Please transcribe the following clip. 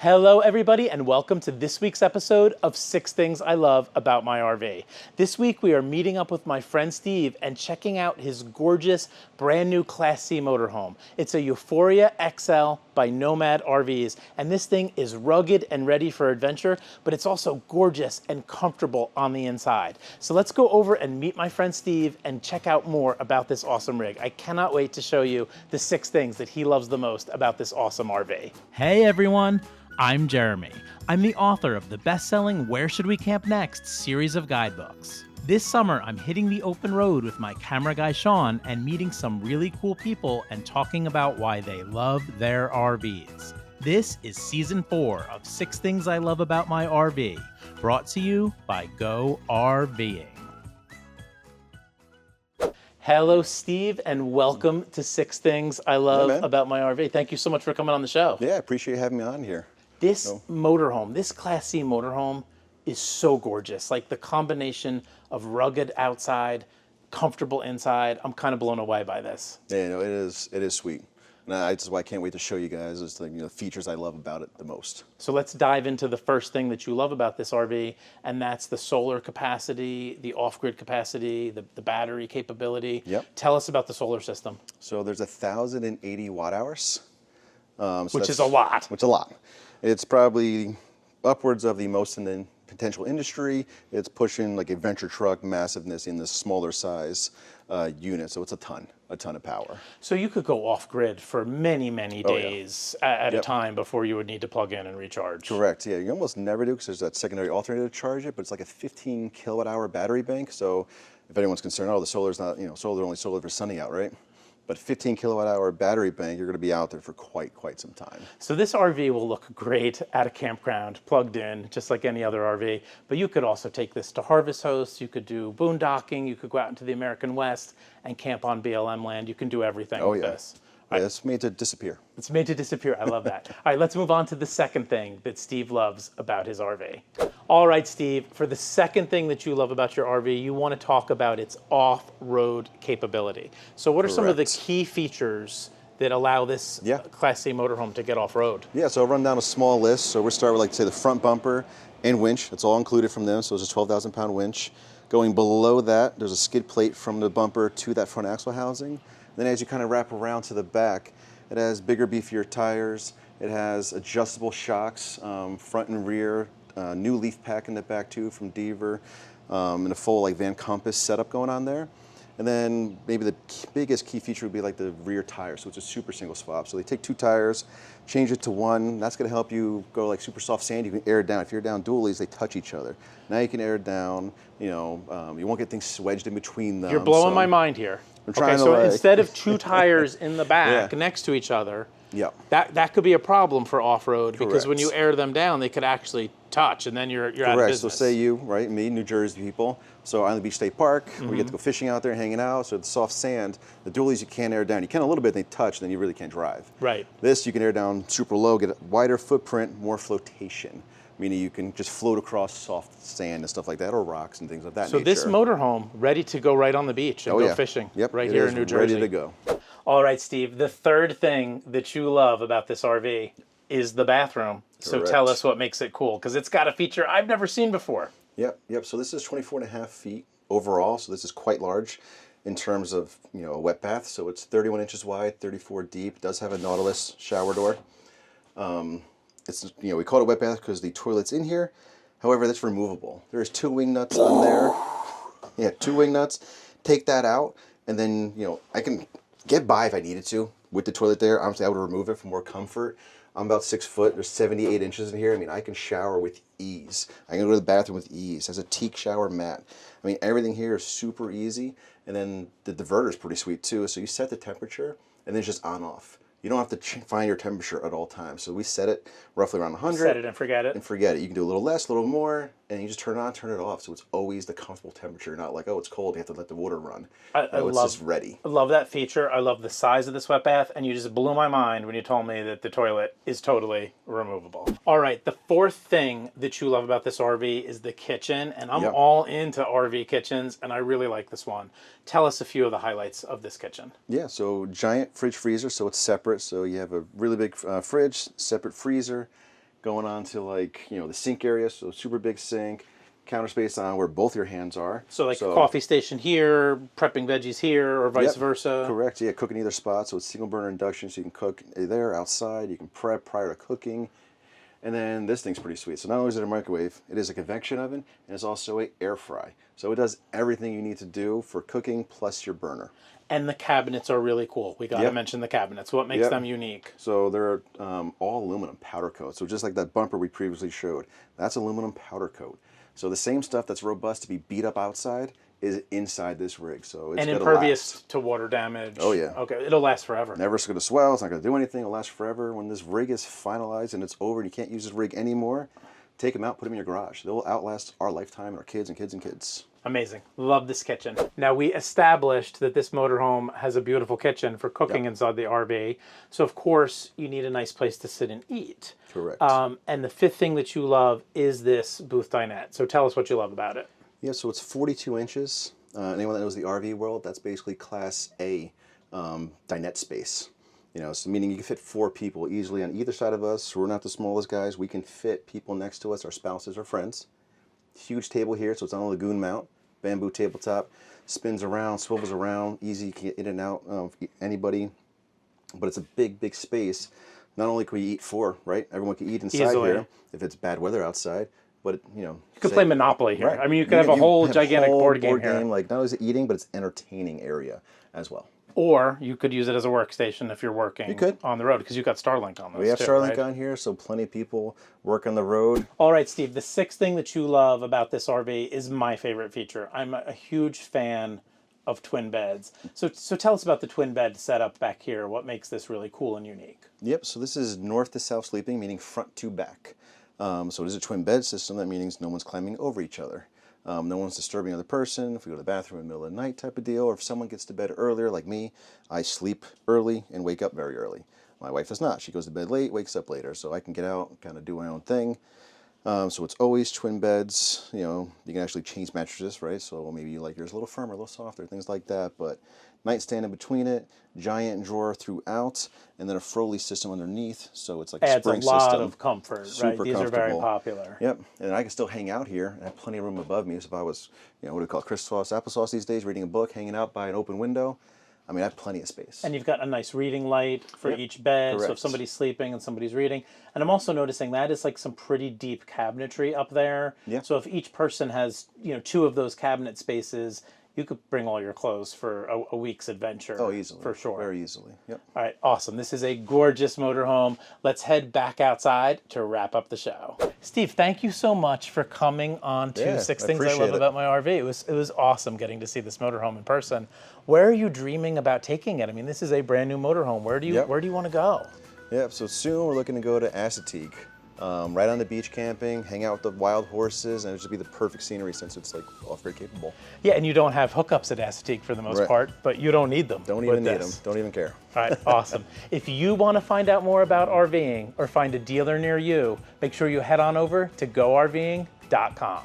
Hello everybody and welcome to this week's episode of 6 Things I Love About My RV. This week we are meeting up with my friend Steve and checking out his gorgeous brand new Class C motorhome. It's a Euphoria XL by Nomad RVs, and this thing is rugged and ready for adventure, but it's also gorgeous and comfortable on the inside. So let's go over and meet my friend Steve and check out more about this awesome rig. I cannot wait to show you the 6 things that he loves the most about this awesome RV. Hey everyone! I'm Jeremy. I'm the author of the best-selling Where Should We Camp Next series of guidebooks. This summer, I'm hitting the open road with my camera guy Shawn and meeting some really cool people and talking about why they love their RVs. This is season 4 of 6 Things I Love About My RV, brought to you by Go RVing. Hello, Steve, and welcome to 6 Things I Love About My RV. Thank you so much for coming on the show. Yeah, I appreciate you having me on here. This motorhome, this Class C motorhome is so gorgeous. Like the combination of rugged outside, comfortable inside. I'm kind of blown away by this. Yeah, no, it is sweet. And that's why I can't wait to show you guys the features I love about it the most. So let's dive into the first thing that you love about this RV, and that's the solar capacity, the off-grid capacity, the battery capability. Yep. Tell us about the solar system. So there's 1,080 watt hours. Which is a lot. Which is a lot. It's probably upwards of the most in the potential industry. It's pushing like a venture truck massiveness in this smaller size unit. So it's a ton of power. So you could go off grid for many, many days at a time before you would need to plug in and recharge. Correct. Yeah, you almost never do because there's that secondary alternator to charge it, but it's like a 15 kilowatt hour battery bank. So if anyone's concerned, oh, the solar's not, solar only solar for sunny out, right? But 15 kilowatt hour battery bank, you're going to be out there for quite some time. So this RV will look great at a campground, plugged in, just like any other RV. But you could also take this to harvest hosts. You could do boondocking. You could go out into the American West and camp on BLM land. You can do everything with this. Yeah, it's made to disappear. It's made to disappear. I love that. All right, let's move on to the second thing that Steve loves about his RV. All right, Steve, for the second thing that you love about your RV, you want to talk about its off-road capability. So what are some of the key features that allow this Class C motorhome to get off-road? Yeah, so I'll run down a small list. So we'll start with, like, say, the front bumper and winch. It's all included from them, so it's a 12,000-pound winch. Going below that, there's a skid plate from the bumper to that front axle housing. Then as you kind of wrap around to the back, it has bigger, beefier tires. It has adjustable shocks, front and rear, new leaf pack in the back too from Deaver, and a full like Van Compass setup going on there. And then maybe the biggest key feature would be like the rear tire. So it's a super single swap. So they take 2 tires, change it to 1. That's going to help you go like super soft sand. You can air it down. If you're down dualies, they touch each other. Now you can air it down. You won't get things wedged in between them. You're blowing my mind here. Okay, so instead of 2 tires in the back next to each other, that could be a problem for off-road because when you air them down, they could actually touch, and then you're out of business. So say you, me, New Jersey people, so Island Beach State Park, we get to go fishing out there, hanging out, so the soft sand, the dualies you can't air down. You can a little bit, they touch, then you really can't drive. Right. This you can air down super low, get a wider footprint, more flotation. Meaning you can just float across soft sand and stuff like that, or rocks and things of that nature. So this motorhome, ready to go right on the beach and go fishing right here in New Jersey. Ready to go. All right, Steve, the third thing that you love about this RV is the bathroom. So tell us what makes it cool, because it's got a feature I've never seen before. Yep. So this is 24.5 feet overall, so this is quite large in terms of a wet bath. So it's 31 inches wide, 34 deep. It does have a Nautilus shower door. It's we call it a wet bath because the toilet's in here. However, that's removable. There's 2 wing nuts on there. Yeah, 2 wing nuts. Take that out, and then I can get by if I needed to with the toilet there. Honestly, I would remove it for more comfort. I'm about 6 foot. There's 78 inches in here. I mean, I can shower with ease. I can go to the bathroom with ease. It has a teak shower mat. I mean, everything here is super easy. And then the diverter is pretty sweet too. So you set the temperature, and then it's just on off. You don't have to find your temperature at all times. So we set it roughly around 100. Set it and forget it. And forget it. You can do a little less, a little more, and you just turn it on, turn it off. So it's always the comfortable temperature, not like, oh, it's cold, you have to let the water run. It's just ready. I love that feature. I love the size of this wet bath, and you just blew my mind when you told me that the toilet is totally removable. All right, the fourth thing that you love about this RV is the kitchen, and I'm all into RV kitchens, and I really like this one. Tell us a few of the highlights of this kitchen. Yeah, so giant fridge freezer, so it's separate. So you have a really big fridge, separate freezer, going on to like, you know, the sink area, so super big sink, counter space on where both your hands are. So like a coffee station here, prepping veggies here, or vice versa? Correct, yeah, cook in either spot, so it's single burner induction, so you can cook there, outside, you can prep prior to cooking. And then this thing's pretty sweet. So not only is it a microwave, it is a convection oven, and it's also a air fry. So it does everything you need to do for cooking plus your burner. And the cabinets are really cool. We got to mention the cabinets. What makes them unique? So they're all aluminum powder coat. So just like that bumper we previously showed, that's aluminum powder coat. So the same stuff that's robust to be beat up outside is inside this rig. So it's and impervious to water damage. Oh yeah. Okay, it'll last forever. Never going to swell. It's not going to do anything. It'll last forever. When this rig is finalized and it's over and you can't use this rig anymore, take them out, put them in your garage. They'll outlast our lifetime and our kids and kids and kids. Amazing. Love this kitchen. Now, we established that this motorhome has a beautiful kitchen for cooking inside the RV. So, of course, you need a nice place to sit and eat. Correct. And the fifth thing that you love is this booth dinette. So tell us what you love about it. Yeah, so it's 42 inches. Anyone that knows the RV world, that's basically Class A dinette space. You know, so meaning you can fit 4 people easily on either side of us. We're not the smallest guys. We can fit people next to us, our spouses or friends. Huge table here, so it's on a lagoon mount. Bamboo tabletop, spins around, swivels around, easy, you can get in and out of anybody. But it's a big, big space. Not only can we eat 4, right? Everyone can eat inside here if it's bad weather outside. But, you know, you could play Monopoly here. Right. I mean, you could have a whole gigantic board game here. Like, not only is it eating, but it's entertaining area as well. Or you could use it as a workstation if you're working on the road, because you've got Starlink on this. We have Starlink on here, so plenty of people work on the road. All right, Steve, the sixth thing that you love about this RV is my favorite feature. I'm a huge fan of twin beds. So tell us about the twin bed setup back here. What makes this really cool and unique? Yep, so this is north to south sleeping, meaning front to back. So it is a twin bed system. That means no one's climbing over each other. No one's disturbing the other person. If we go to the bathroom in the middle of the night type of deal, or if someone gets to bed earlier like me, I sleep early and wake up very early. My wife does not. She goes to bed late, wakes up later, so I can get out, kind of do my own thing. So it's always twin beds. You know, you can actually change mattresses, right? So maybe you like yours a little firmer, a little softer, things like that. But nightstand in between it, giant drawer throughout, and then a Froley system underneath. So it's like a spring system. Adds a lot of comfort, right? These are very popular. Yep, and I can still hang out here. I have plenty of room above me. So if I was, you know, what do we call it, crisscross applesauce these days, reading a book, hanging out by an open window, I mean, I have plenty of space. And you've got a nice reading light for each bed, so if somebody's sleeping and somebody's reading. And I'm also noticing that is like some pretty deep cabinetry up there. Yeah. So if each person has, you know, 2 of those cabinet spaces, you could bring all your clothes for a week's adventure. Oh, easily. For sure. Very easily. Yep. All right, awesome. This is a gorgeous motorhome. Let's head back outside to wrap up the show. Steve, thank you so much for coming on to 6 Things I Love About My RV. It was awesome getting to see this motorhome in person. Where are you dreaming about taking it? I mean, this is a brand new motorhome. Where do you want to go? Yep, so soon we're looking to go to Assateague. Right on the beach camping, hang out with the wild horses, and it would just be the perfect scenery since it's like off-road capable. Yeah, and you don't have hookups at Assateague for the most part, but you don't need them. Don't even need them. Don't even care. All right, awesome. If you want to find out more about RVing or find a dealer near you, make sure you head on over to GoRVing.com.